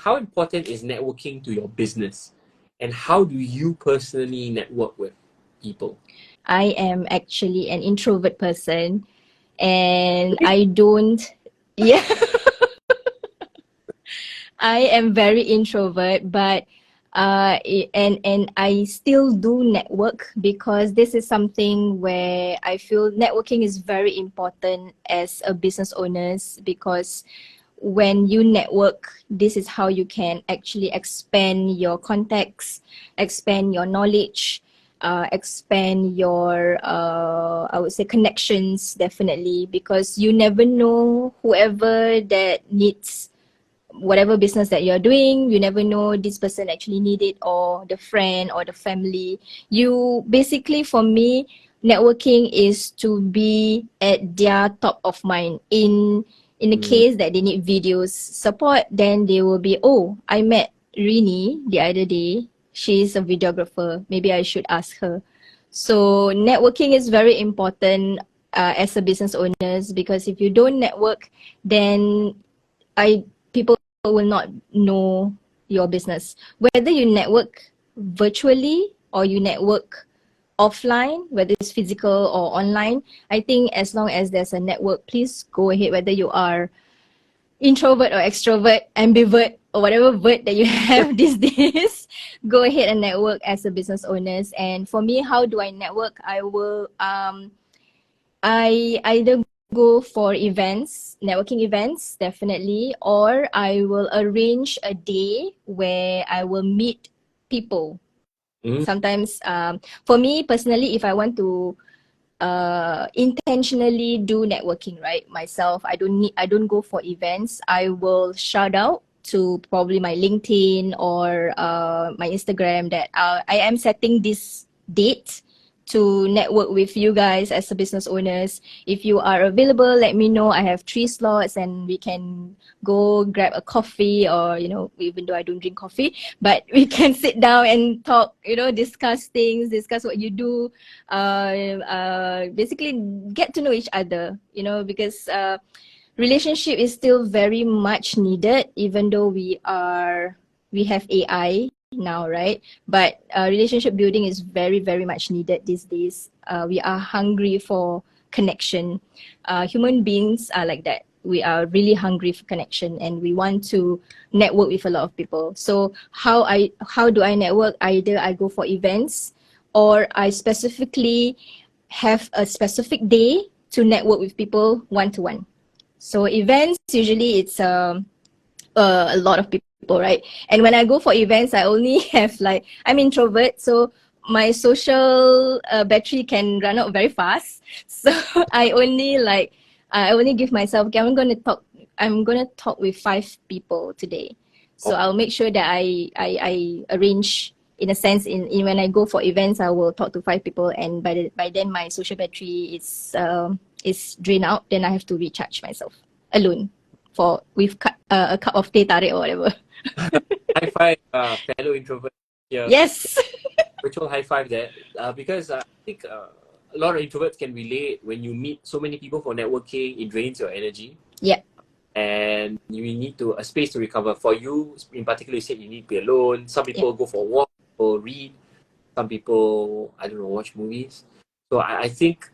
how important is networking to your business? And how do you personally network with people? I am actually an introvert person, and I don't, yeah, I am very introvert, but and I still do network because this is something where I feel networking is very important as a business owners, because when you network, this is how you can actually expand your contacts, expand your knowledge, expand your I would say connections, definitely, because you never know whoever that needs whatever business that you're doing. You never know this person actually need it, or the friend or the family. You basically, for me, networking is to be at their top of mind. In the Mm. case that they need videos support, then they will be, oh, I met Rini the other day, she's a videographer, maybe I should ask her. So networking is very important as a business owners, because if you don't network, then I people will not know your business. Whether you network virtually or you network offline, whether it's physical or online, I think as long as there's a network, please go ahead, whether you are introvert or extrovert, ambivert, or whatever word that you have these days, go ahead and network as a business owners. And for me, how do I network? I either go for events, networking events, definitely, or I will arrange a day where I will meet people. Mm. Sometimes, for me personally, if I want to intentionally do networking, right, myself, I don't go for events. I will shout out to probably my LinkedIn or my Instagram that I am setting this date to network with you guys as a business owners. If you are available, let me know. I have 3 slots and we can go grab a coffee, or, you know, even though I don't drink coffee, but we can sit down and talk, you know, discuss things, discuss what you do, basically get to know each other, you know, because relationship is still very much needed, even though we have AI now, right? But relationship building is very, very much needed these days. We are hungry for connection. Human beings are like that. We are really hungry for connection, and we want to network with a lot of people. So how do I network? Either I go for events, or I specifically have a specific day to network with people one to one. So events, usually it's a lot of people, right? And when I go for events, I only have like, I'm introvert, so my social battery can run out very fast. So I only give myself, okay, I'm gonna talk with 5 people today. So Oh, I'll make sure that I arrange, in a sense, in when I go for events, I will talk to 5 people, and by then my social battery is drained out. Then I have to recharge myself alone for with a cup of teh tarik or whatever. high five, fellow introvert here. Yes. Virtual high five there. Because I think a lot of introverts can relate. When you meet so many people for networking, it drains your energy. Yeah. And you need to a space to recover. For you, in particular, you said you need to be alone. Some Yeah. people go for a walk or read. Some people, I don't know, watch movies. So I think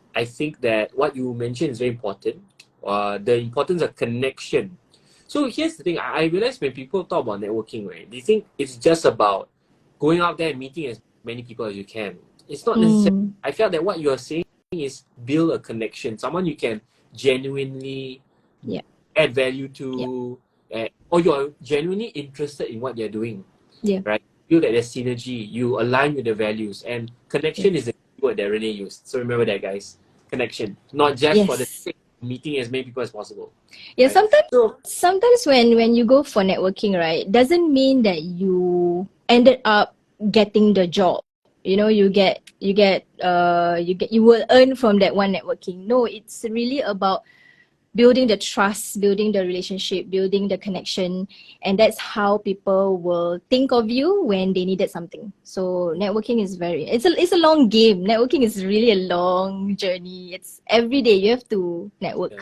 that what you mentioned is very important. The importance of connection. So here's the thing. I realize when people talk about networking, right, they think it's just about going out there and meeting as many people as you can. It's not necessary. Mm. I felt that what you're saying is build a connection, someone you can genuinely Yeah. add value Yeah. to, or you're genuinely interested in what they're doing, Yeah. right? Feel that there's synergy, you align with the values, and connection is Yes. the word that Renee used. So remember that, guys. Connection, not just for the Yes. sake of meeting as many people as possible, Yeah. right? So, Sometimes when you go for networking, right, doesn't mean that you ended up getting the job. You know, you will earn from that one networking. No, it's really about building the trust, building the relationship, building the connection, and that's how people will think of you when they needed something. So networking is it's a long game. Networking is really a long journey. It's every day you have to yeah. network.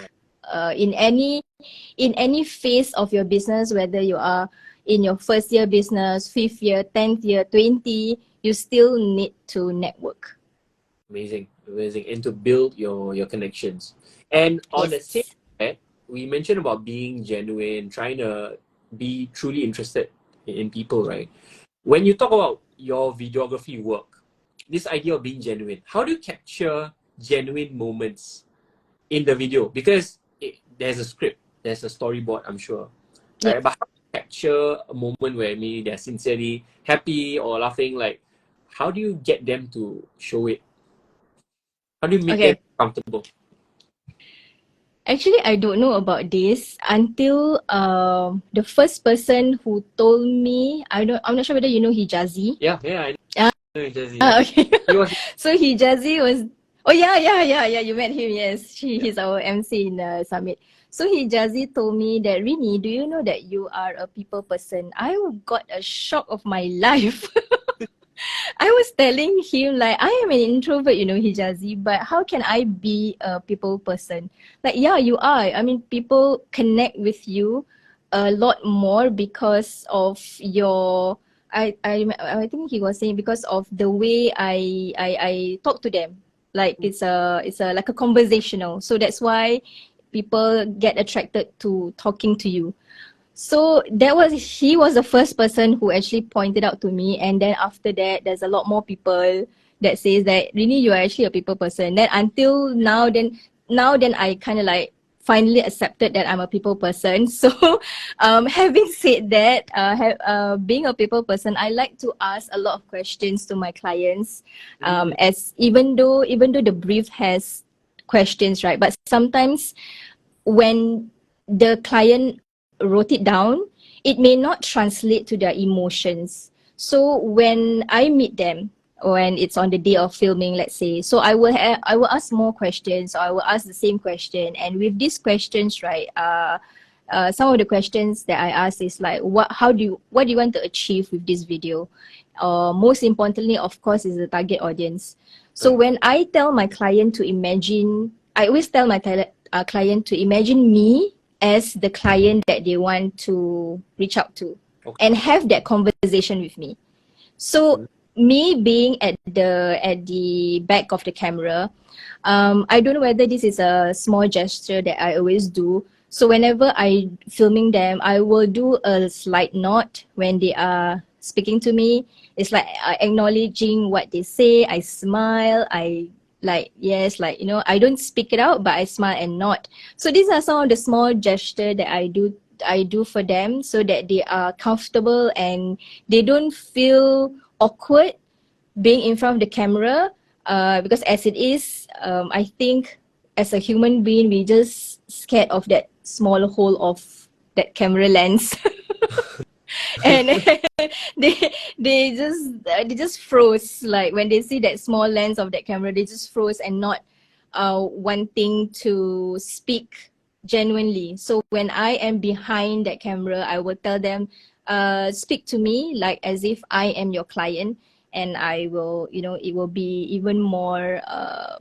In any phase of your business, whether you are in your first year business, 5th year, 10th year, 20, you still need to network. Amazing, amazing. And to build your connections. And on the same Yes. hand, we mentioned about being genuine, trying to be truly interested in people, right? When you talk about your videography work, this idea of being genuine, how do you capture genuine moments in the video? Because there's a script, there's a storyboard, I'm sure, right? Yep. But how do you capture a moment where maybe they're sincerely happy or laughing? Like, how do you get them to show it? How do you make them Okay. comfortable? Actually, I don't know about this until the first person who told me. I'm not sure whether you know Hijazi. Yeah, I Ah, know Jazzy, yeah. okay. He was, So Hijazi was. Oh yeah. You met him. Yes, yeah. he's our MC in the summit. So Hijazi told me that, Rini, do you know that you are a people person? I got a shock of my life. I was telling him like I am an introvert, Hijazi, but how can I be a people person? Like, yeah, you are. I mean, people connect with you a lot more because of your. I think he was saying because of the way I talk to them. Like it's a like a conversational. So that's why people get attracted to talking to you. So he was the first person who actually pointed out to me, and then after that there's a lot more people that says that really you are actually a people person. Then until now then I kind of like finally accepted that I'm a people person. So having said that, being a people person, I like to ask a lot of questions to my clients, Mm, as even though the brief has questions, right? But sometimes when the client wrote it down, it may not translate to their emotions. So when I meet them, when it's on the day of filming, let's say, so I will ask more questions, or I will ask the same question. And with these questions, right, some of the questions that I ask is like, what do you want to achieve with this video? Most importantly, of course, is the target audience. So right. when I tell my client to imagine, I always tell my client to imagine me as the client that they want to reach out to Okay. and have that conversation with me. So Mm, me being at the back of the camera, I don't know whether this is a small gesture that I always do. So whenever I filming them, I will do a slight nod when they are speaking to me. It's like acknowledging what they say. I smile. I like yes, like I don't speak it out, but I smile and nod. So these are some of the small gesture that I do for them so that they are comfortable and they don't feel awkward being in front of the camera, because as it is, I think as a human being, we just scared of that small hole of that camera lens. And they they just froze, like when they see that small lens of that camera, they just froze and not wanting to speak genuinely. So when I am behind that camera, I will tell them, speak to me like as if I am your client, and I will, it will be even more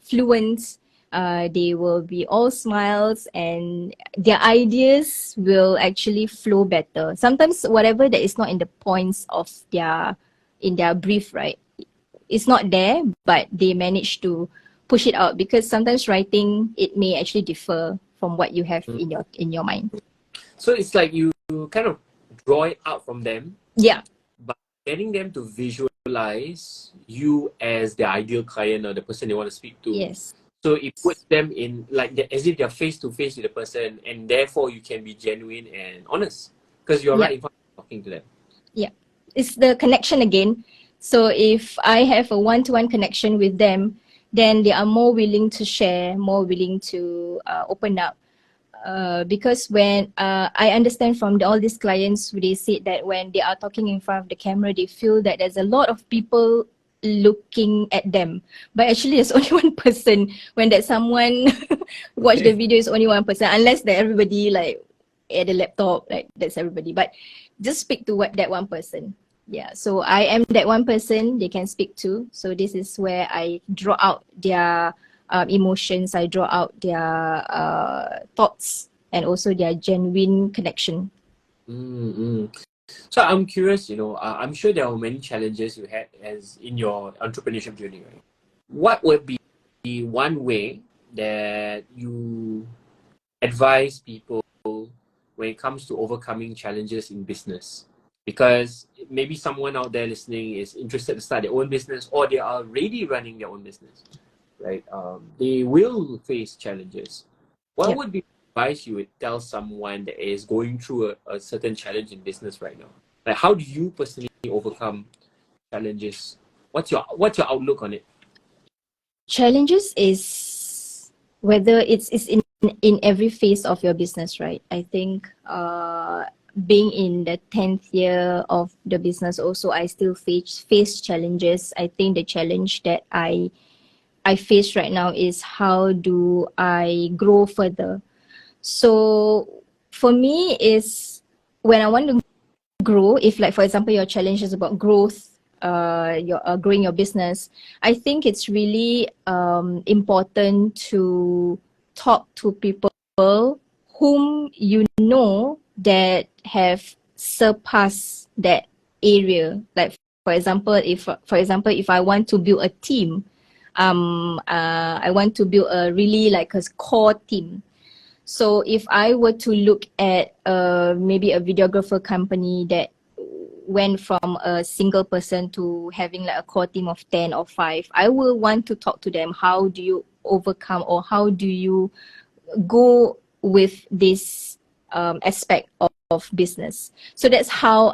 fluent. They will be all smiles, and their ideas will actually flow better. Sometimes whatever that is not in the points of in their brief, right? It's not there, but they manage to push it out, because sometimes writing, it may actually differ from what you have mm. in your mind. So it's like you kind of draw it out from them, Yeah. but getting them to visualize you as the ideal client or the person they want to speak to. Yes. So it puts them in like as if they're face to face with the person, and therefore you can be genuine and honest because you're Yeah. right in front of talking to them. Yeah. It's the connection again. So if I have a one-to-one connection with them, then they are more willing to share, more willing to open up. Because when I understand from all these clients, they said that when they are talking in front of the camera, they feel that there's a lot of people looking at them, but actually there's only one person. When that someone watch the Okay. video, is only one person, unless that everybody like at the laptop, like that's everybody. But just speak to that one person. Yeah, so I am that one person they can speak to. So this is where I draw out their emotions, I draw out their thoughts, and also their genuine connection. Mm-hmm. So I'm curious, I'm sure there are many challenges you had as in your entrepreneurship journey, right? What would be one way that you advise people when it comes to overcoming challenges in business? Because maybe someone out there listening is interested to start their own business, or they are already running their own business, right? They will face challenges. What Yep. would be advice you would tell someone that is going through a certain challenge in business right now? Like, how do you personally overcome challenges? What's your outlook on it? Challenges is whether it's in every phase of your business, right? I think being in the 10th year of the business also, I still face challenges. I think the challenge that I face right now is how do I grow further. So for me is when I want to grow, if like for example your challenge is about growth, your growing your business, I think it's really important to talk to people whom you know that have surpassed that area. Like if I want to build a team, I want to build a really like a core team. So if I were to look at maybe a videographer company that went from a single person to having like a core team of 10 or 5, I will want to talk to them. How do you overcome, or how do you go with this aspect of business? So that's how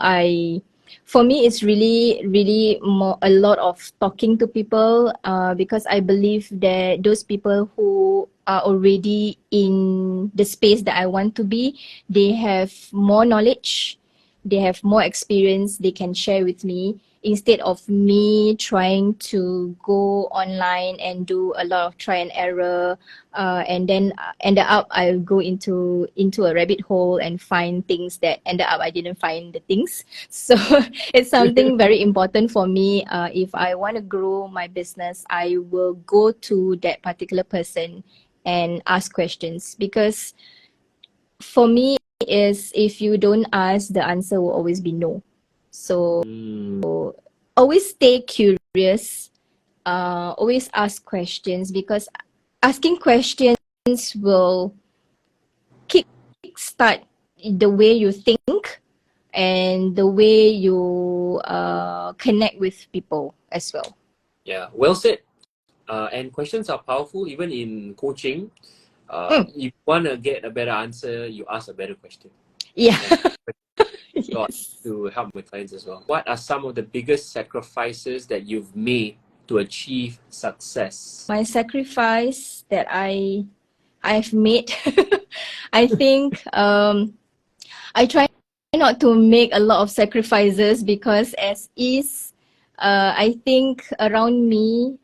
for me, it's really, really more a lot of talking to people, because I believe that those people who are already in the space that I want to be, they have more knowledge, they have more experience they can share with me, instead of me trying to go online and do a lot of try and error, and then ended up I go into a rabbit hole and find things that ended up I didn't find the things. So it's something very important for me. If I want to grow my business, I will go to that particular person and ask questions, because for me is if you don't ask, the answer will always be no. So Mm, always stay curious, always ask questions, because asking questions will kick start the way you think and the way you connect with people as well. yeah, well said. And questions are powerful even in coaching. Mm, If you want to get a better answer, you ask a better question. yeah. And got Yes. to help my clients as well. What are some of the biggest sacrifices that you've made to achieve success? My sacrifice that I've made, I think I try not to make a lot of sacrifices, because as is, I think around me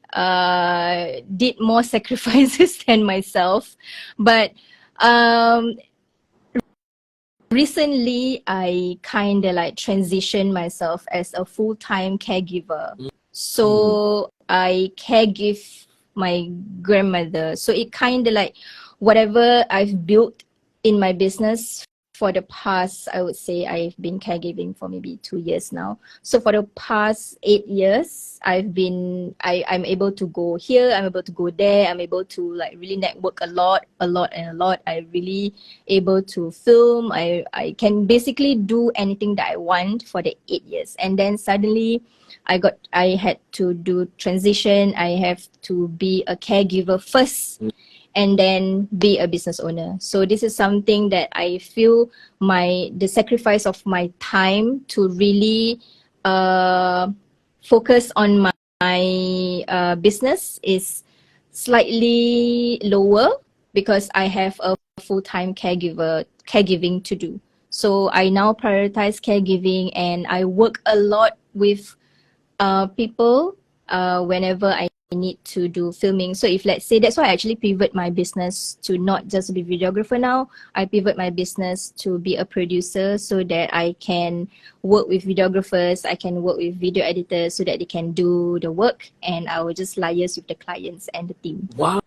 did more sacrifices than myself. But um, recently, I kind of like transitioned myself as a full-time caregiver. Mm. So I caregive my grandmother. So it kind of like whatever I've built in my business for the past, I would say I've been caregiving for maybe 2 years now. So for the past 8 years, I'm able to go here, I'm able to go there, I'm able to like really network a lot, and a lot. I really able to film. I can basically do anything that I want for the 8 years. And then suddenly I had to do transition. I have to be a caregiver first and then be a business owner. So this is something that I feel the sacrifice of my time to really focus on my business is slightly lower, because I have a full-time caregiving to do. So I now prioritize caregiving, and I work a lot with people whenever I need to do filming. So if let's say, that's why I actually pivot my business to not just be videographer now. I pivot my business to be a producer, so that I can work with videographers, I can work with video editors, so that they can do the work, and I will just liaise with the clients and the team. Wow,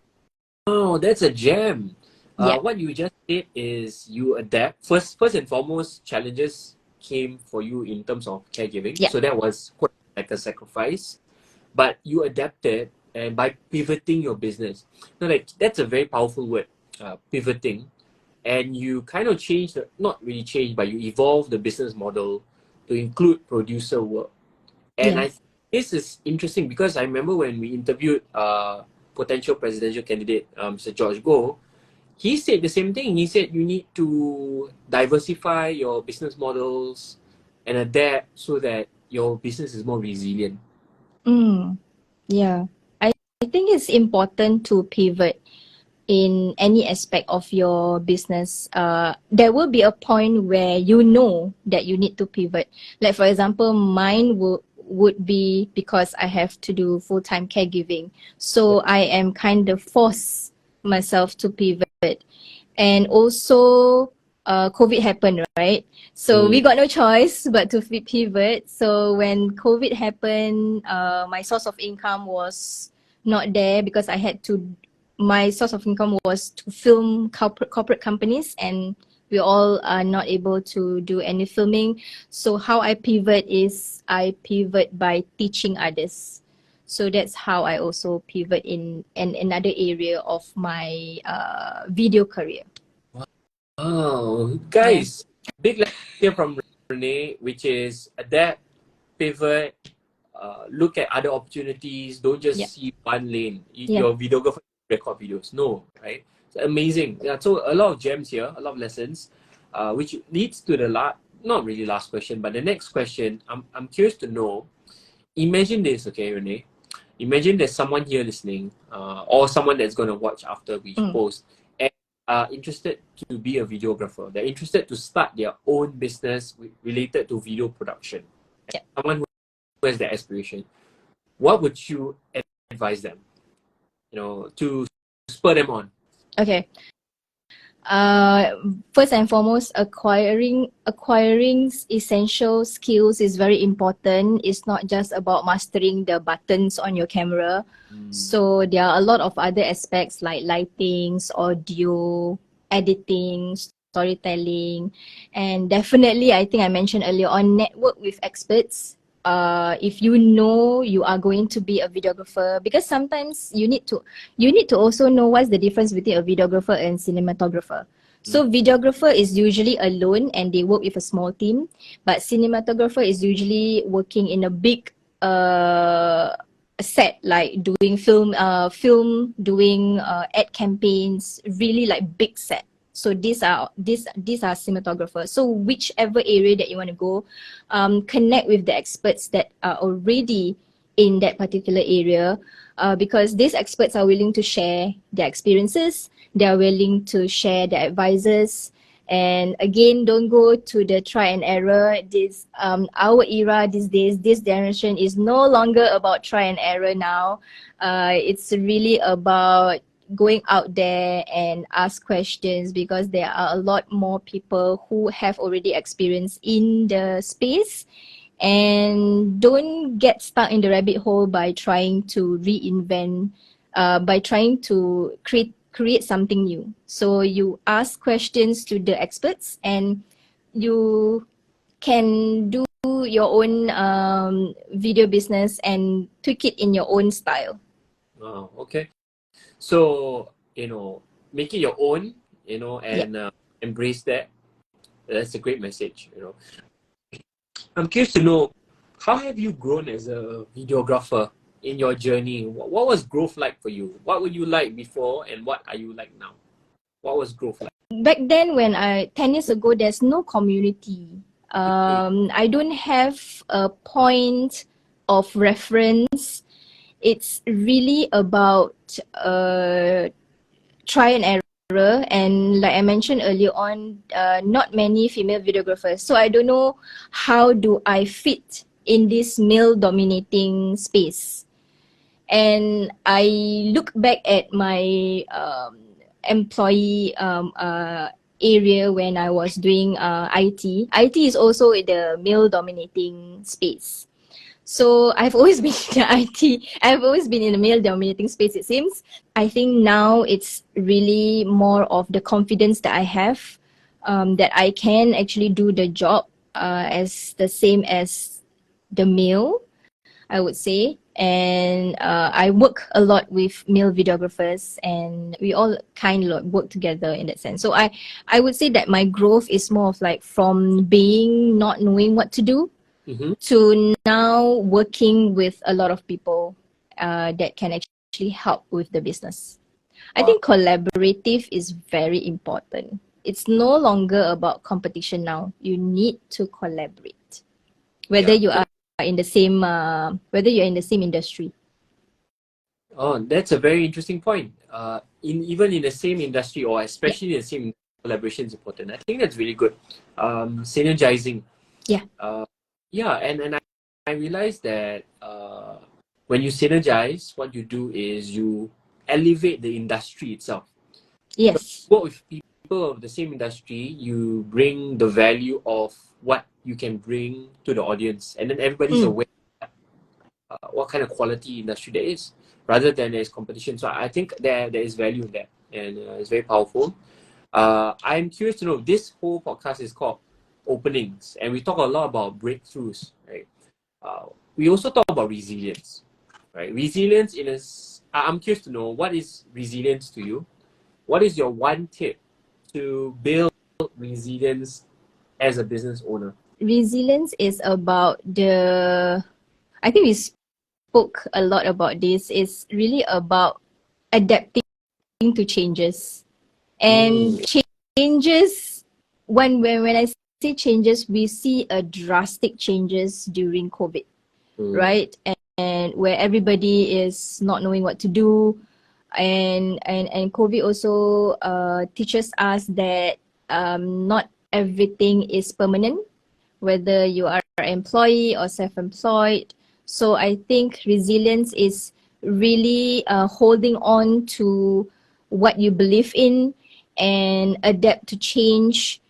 that's a gem. Yeah. What you just did is you adapt. First and foremost, challenges came for you in terms of caregiving. Yeah. So that was quite like a sacrifice, but you adapted and by pivoting your business. Now, like that's a very powerful word, pivoting, and you kind of changed, not really changed, but you evolved the business model to include producer work. And Yeah. this is interesting because I remember when we interviewed potential presidential candidate, Mr. George Goh, he said the same thing. He said you need to diversify your business models and adapt so that your business is more resilient. Yeah. I think it's important to pivot in any aspect of your business. There will be a point where you know that you need to pivot. Like for example, mine would be because I have to do full-time caregiving. So I am kind of forced myself to pivot. And also COVID happened, right? So we got no choice but to pivot. So when COVID happened, my source of income was not there because my source of income was to film corporate companies, and we all are not able to do any filming. So how I pivot is I pivot by teaching others. So that's how I also pivot in another area of my video career. Oh, Yeah. guys, big lesson here from Renee, which is adapt, pivot, look at other opportunities. Don't just Yeah. see one lane. Yeah. Your videographer record videos. No, right? It's amazing. Yeah, so a lot of gems here, a lot of lessons, which leads to the not really last question, but the next question. I'm curious to know. Imagine this, okay, Renee. Imagine there's someone here listening, or someone that's going to watch after we post, and are interested to be a videographer. They're interested to start their own business related to video production. Yeah. Someone who has that aspiration. What would you advise them? To spur them on. Okay. First and foremost, acquiring essential skills is very important. It's not just about mastering the buttons on your camera. So there are a lot of other aspects like lightings, audio, editing, storytelling, and definitely, I think I mentioned earlier on, network with experts. If you know you are going to be a videographer, because sometimes you need to also know what's the difference between a videographer and cinematographer. So videographer is usually alone and they work with a small team, but cinematographer is usually working in a big set, like doing film, doing ad campaigns, really like big set. So these are cinematographers. So whichever area that you want to go, connect with the experts that are already in that particular area, because these experts are willing to share their experiences. They are willing to share their advices. And again, don't go to the try and error. Our era these days, this generation is no longer about try and error now. It's really about going out there and ask questions, because there are a lot more people who have already experience in the space. And don't get stuck in the rabbit hole by trying to reinvent, by trying to create something new. So you ask questions to the experts, and you can do your own video business and tweak it in your own style. Oh, okay. So, make it your own, and embrace that. That's a great message, I'm curious to know, how have you grown as a videographer in your journey? What was growth like for you? What were you like before and what are you like now? What was growth like? Back then, 10 years ago, there's no community. I don't have a point of reference. It's really about try and error. And like I mentioned earlier on, not many female videographers. So I don't know how do I fit in this male dominating space. And I look back at my employee area when I was doing IT. IT is also the male dominating space. So I've always been in IT. I've always been in the male dominating space, it seems. I think now it's really more of the confidence that I have, that I can actually do the job as the same as the male, I would say. And I work a lot with male videographers, and we all kind of work together in that sense. So I would say that my growth is more of like from being not knowing what to do Mm-hmm. to now working with a lot of people that can actually help with the business. I Wow. think collaborative is very important. It's no longer about competition now. You need to collaborate, whether Yeah. you are in the same, whether you're in the same industry. Oh, that's a very interesting point. In even in the same industry, or Yeah, especially in the same collaboration, is important. I think that's really good. Synergizing. yeah, Uh, yeah, and I realized that when you synergize, what you do is you elevate the industry itself. yes. Work with people of the same industry, you bring the value of what you can bring to the audience, and then everybody's Mm, aware what kind of quality industry there is, rather than there's competition. So I think there is value in that, and it's very powerful. I'm curious to know, this whole podcast is called Openings, and we talk a lot about breakthroughs, right? We also talk about resilience, right? Resilience I'm curious to know, what is resilience to you? What is your one tip to build resilience as a business owner? resilience is about the, I think we spoke a lot about this, is really about adapting to changes. And Mm, changes, when I say changes, we see a drastic changes during COVID, mm, right? And where everybody is not knowing what to do, and COVID also teaches us that not everything is permanent, whether you are an employee or self-employed. So I think resilience is really holding on to what you believe in and adapt to change,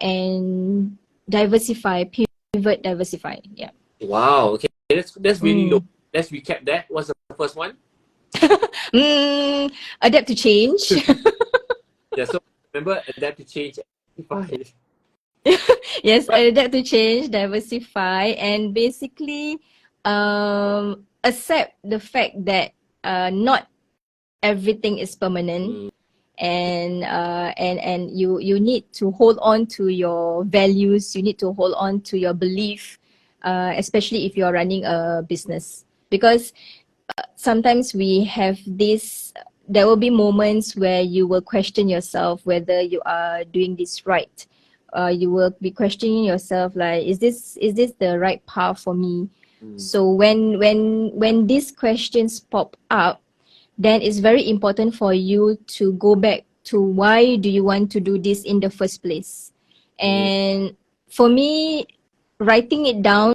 and diversify, pivot, diversify. Yeah. wow, okay, that's really low. Mm. Let's recap that. What's the first one? Adapt to change. Yeah, so remember, adapt to change, amplify. Yes, But adapt to change, diversify, and basically accept the fact that not everything is permanent, mm, and you need to hold on to your values. You need to hold on to your belief, especially if you're running a business, because sometimes we have this, there will be moments where you will question yourself whether you are doing this right. You will be questioning yourself like, is this the right path for me? mm, So when these questions pop up, then it's very important for you to go back to why do you want to do this in the first place. mm, And for me, writing it down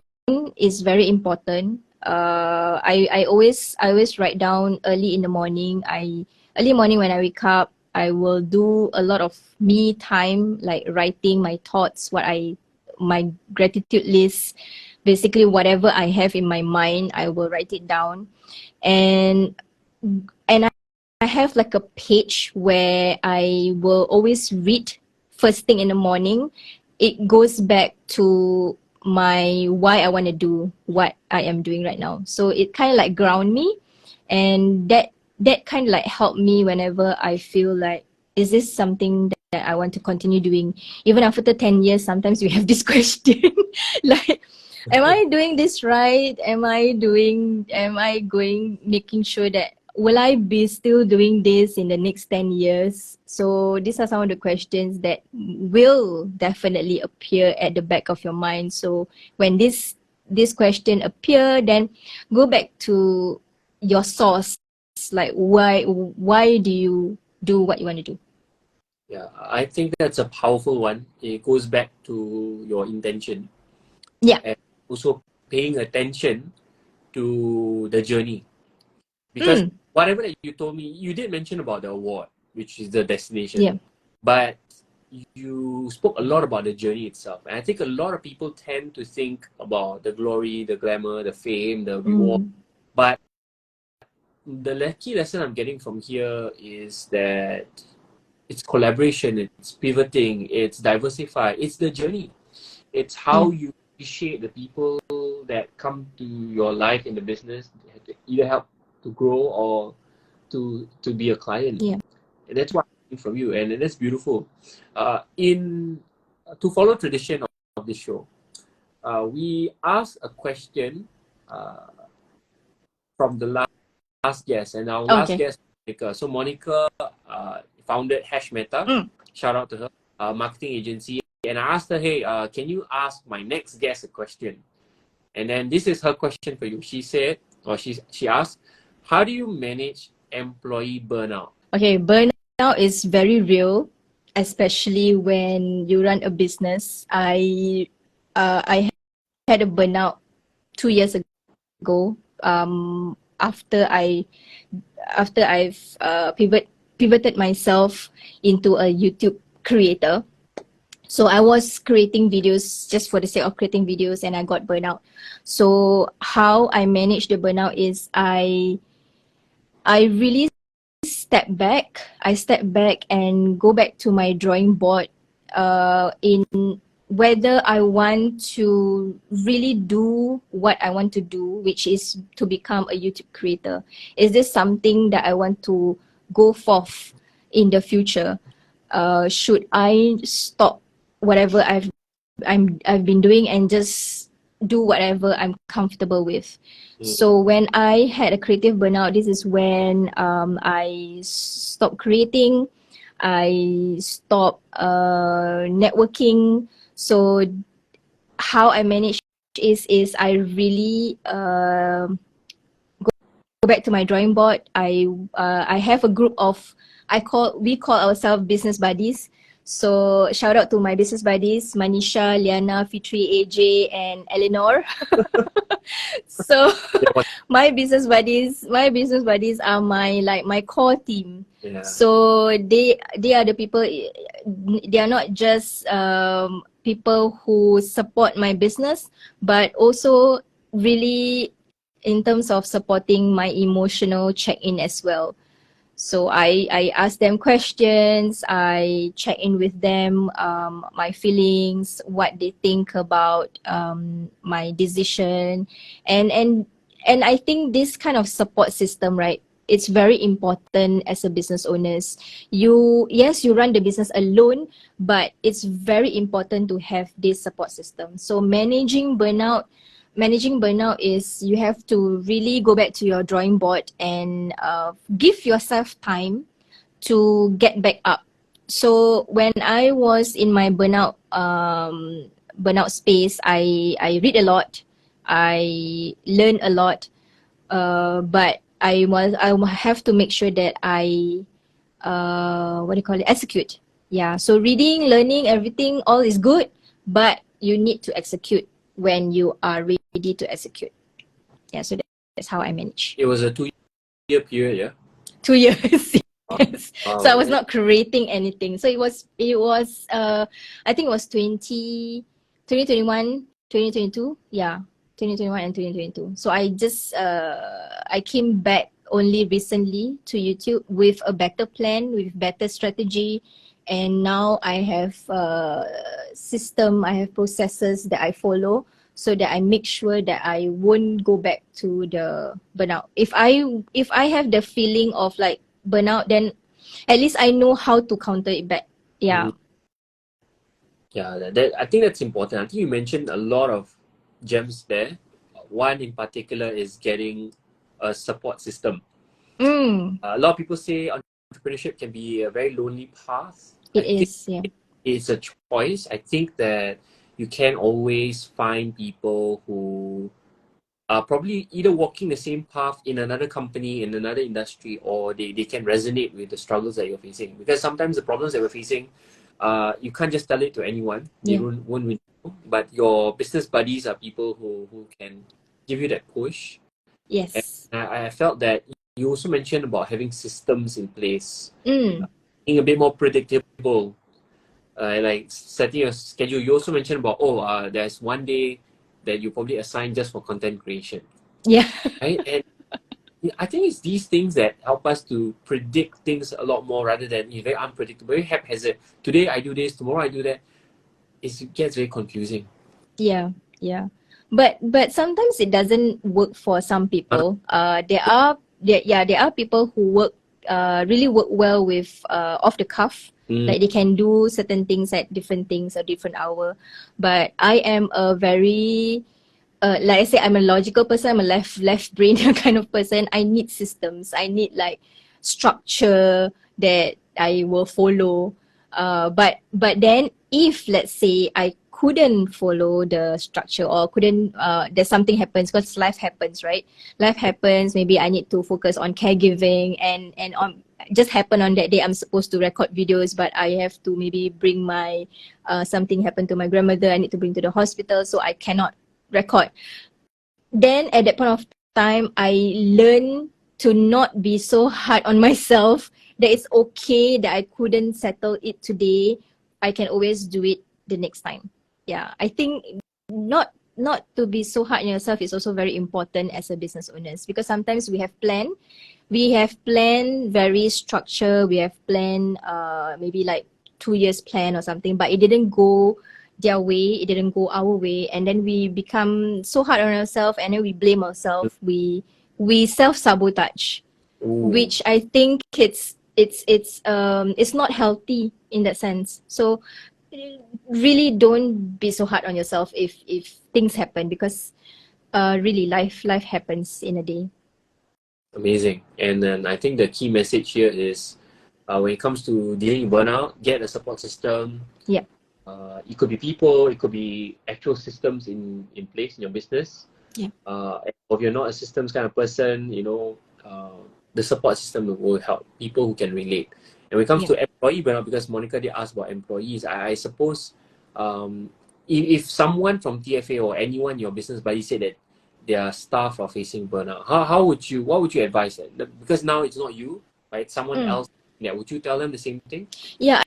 is very important. I always write down early in the morning. Early morning when I wake up, I will do a lot of me time, like writing my thoughts, my gratitude list, basically whatever I have in my mind, I will write it down. And I have like a page where I will always read first thing in the morning. It goes back to my why I want to do what I am doing right now. So it kind of like ground me, and that kind of like help me whenever I feel like, is this something that I want to continue doing even after 10 years? Sometimes we have this question like, am I doing this right? Am I going making sure that will I be still doing this in the next 10 years? So these are some of the questions that will definitely appear at the back of your mind. So when this question appear, then go back to your source, like why do you do what you want to do? yeah, I think that's a powerful one. It goes back to your intention, Yeah. and also paying attention to the journey. Because Mm, whatever that you told me, you did mention about the award, which is the destination, yeah. but you spoke a lot about the journey itself. And I think a lot of people tend to think about the glory, the glamour, the fame, the reward. Mm, But the key lesson I'm getting from here is that it's collaboration, it's pivoting, it's diversify, it's the journey. It's how you appreciate the people that come to your life in the business, to either help to grow or to be a client. Yeah. And that's what I'm hearing from you, and that's beautiful. In To follow tradition of this show, we ask a question from the last guest, and our last Okay. guest, Monica. So Monica founded Hash Meta. Shout out to her, marketing agency. And I asked her, hey, can you ask my next guest a question? And then this is her question for you. She said, or she asked, how do you manage employee burnout? Okay, burnout is very real, especially when you run a business. I had a burnout 2 years ago. After I've pivoted myself into a YouTube creator. So I was creating videos just for the sake of creating videos, and I got burnout. So how I manage the burnout is I really step back. I step back and go back to my drawing board in whether I want to really do what I want to do, which is to become a YouTube creator. Is this something that I want to go forth in the future? Should I stop whatever I've been doing and just do whatever I'm comfortable with? So when I had a creative burnout, this is when I stopped creating, I stopped networking. So how I manage is I really go back to my drawing board. I have a group of we call ourselves business buddies. So shout out to my business buddies, Manisha, Liana, Fitri, AJ, and Eleanor. So my business buddies are my core team. Yeah. So they are the people. They are not just people who support my business, but also really in terms of supporting my emotional check-in as well. So I ask them questions, I check in with them, my feelings, what they think about my decision. And I think this kind of support system, right, it's very important as a business owners. You run the business alone, but it's very important to have this support system. So managing burnout is you have to really go back to your drawing board and give yourself time to get back up. So when I was in my burnout space, I read a lot, I learn a lot, but I have to make sure that I execute. Yeah, so reading, learning, everything, all is good, but you need to execute when you are ready to execute. Yeah, so that's how I manage. It was a 2-year period, yeah? 2 years. Yes. Wow. So I was not creating anything. So it was I think it was 2021, 2022. Yeah, 2021 and 2022. So I just I came back only recently to YouTube with a better plan, with better strategy, and now I have system, I have processes that I follow, so that I make sure that I won't go back to the burnout. If I have the feeling of like burnout, then at least I know how to counter it back. Yeah. Yeah, I think that's important. I think you mentioned a lot of gems there. One in particular is getting a support system. A lot of people say entrepreneurship can be a very lonely path. It is, yeah. It's a choice. I think that you can always find people who are probably either walking the same path in another company, in another industry, or they can resonate with the struggles that you're facing. Because sometimes the problems that we're facing, you can't just tell it to anyone. They won't really know. But your business buddies are people who can give you that push. Yes. And I felt that you also mentioned about having systems in place, being a bit more predictable, like setting a schedule. You also mentioned about there's one day that you probably assign just for content creation. Yeah. Right? And I think it's these things that help us to predict things a lot more rather than very unpredictable, very haphazard. Today I do this, tomorrow I do that. It gets very confusing. Yeah, yeah. But sometimes it doesn't work for some people. There are people who really work well with off the cuff. Mm. Like they can do certain things at different things at different hour. But I am a very like I say, I'm a logical person. I'm a left brain kind of person. I need systems. I need like structure that I will follow. But then if let's say I couldn't follow the structure or couldn't there's something happens because life happens, right? Life happens. Maybe I need to focus on caregiving and on just happen on that day I'm supposed to record videos, but I have to maybe bring my something happened to my grandmother. I need to bring to the hospital, so I cannot record. Then at that point of time, I learn to not be so hard on myself, that it's okay that I couldn't settle it today. I can always do it the next time. Yeah, I think not to be so hard on yourself is also very important as a business owners, because sometimes we have planned very structured, we have planned maybe like 2 years plan or something, but it didn't go their way, it didn't go our way, and then we become so hard on ourselves, and then we blame ourselves, we self-sabotage, Ooh, which I think it's not healthy in that sense. So really don't be so hard on yourself if things happen, because really life happens in a day. amazing. And then I think the key message here is when it comes to dealing with burnout, get a support system. Yeah. It could be people, it could be actual systems in place in your business. Yeah. And if you're not a systems kind of person, the support system will help people who can relate. And when it comes Yeah. to employee burnout, because Monica did ask about employees, I suppose if someone from TFA or anyone in your business buddy said that their staff are facing burnout, what would you advise them? Because now it's not you, but it's someone else. Yeah, would you tell them the same thing? Yeah,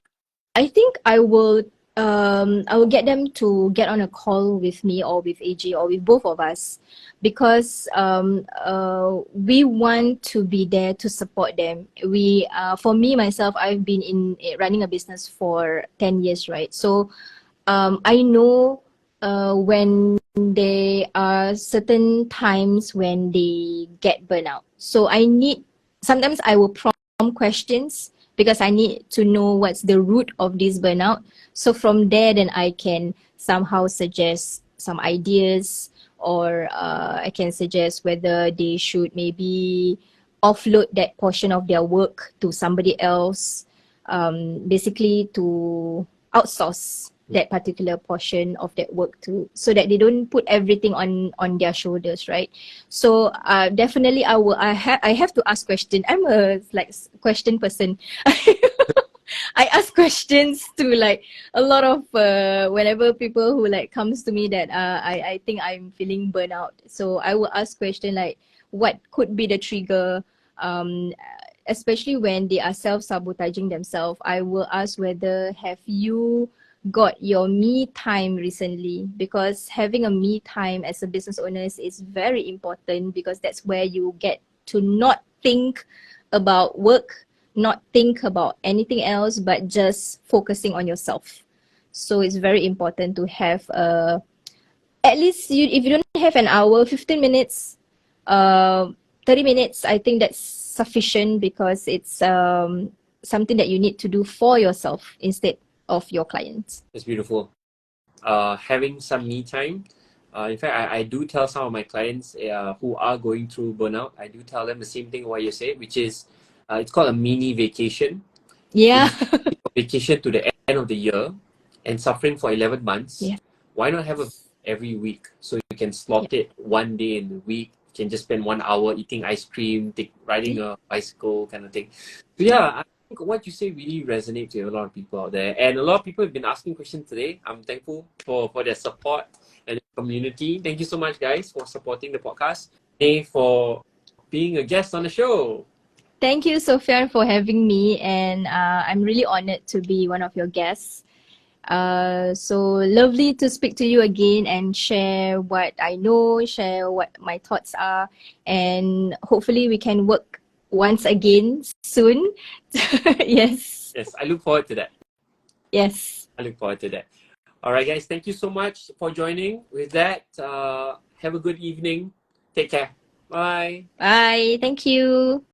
I think I will get them to get on a call with me or with AJ or with both of us, because we want to be there to support them. For me myself, I've been in running a business for 10 years, right? So I know when there are certain times when they get burnout. So sometimes I will prompt questions, because I need to know what's the root of this burnout. So from there, then I can somehow suggest some ideas, or I can suggest whether they should maybe offload that portion of their work to somebody else, basically to outsource that particular portion of that work to, so that they don't put everything on their shoulders, right? So definitely I have to ask question. I'm a question person. I ask questions to like a lot of whenever people who like comes to me that I think I'm feeling burnout. So I will ask question like what could be the trigger, um especially when they are self-sabotaging themselves. I will ask whether have you got your me time recently, because having a me time as a business owner is very important, because that's where you get to not think about work, not think about anything else, but just focusing on yourself. So it's very important to have at least if you don't have an hour, 15 minutes, uh, 30 minutes, I think that's sufficient, because it's something that you need to do for yourself instead of your clients. It's beautiful. Having some me time. In fact, I do tell some of my clients who are going through burnout, I do tell them the same thing what you said, which is it's called a mini vacation. Yeah. Instead of vacation to the end of the year and suffering for 11 months, Yeah. why not have a every week? So you can slot Yeah. it one day in the week. You can just spend 1 hour eating ice cream, riding a bicycle kind of thing. So yeah, I think what you say really resonates with a lot of people out there. And a lot of people have been asking questions today. I'm thankful for their support and the community. Thank you so much, guys, for supporting the podcast. Hey, for being a guest on the show. Thank you, Sophian, for having me, and I'm really honored to be one of your guests. So lovely to speak to you again and share what I know, share what my thoughts are, and hopefully we can work once again soon. Yes. Yes, I look forward to that. Yes. I look forward to that. All right, guys. Thank you so much for joining. With that, have a good evening. Take care. Bye. Bye. Thank you.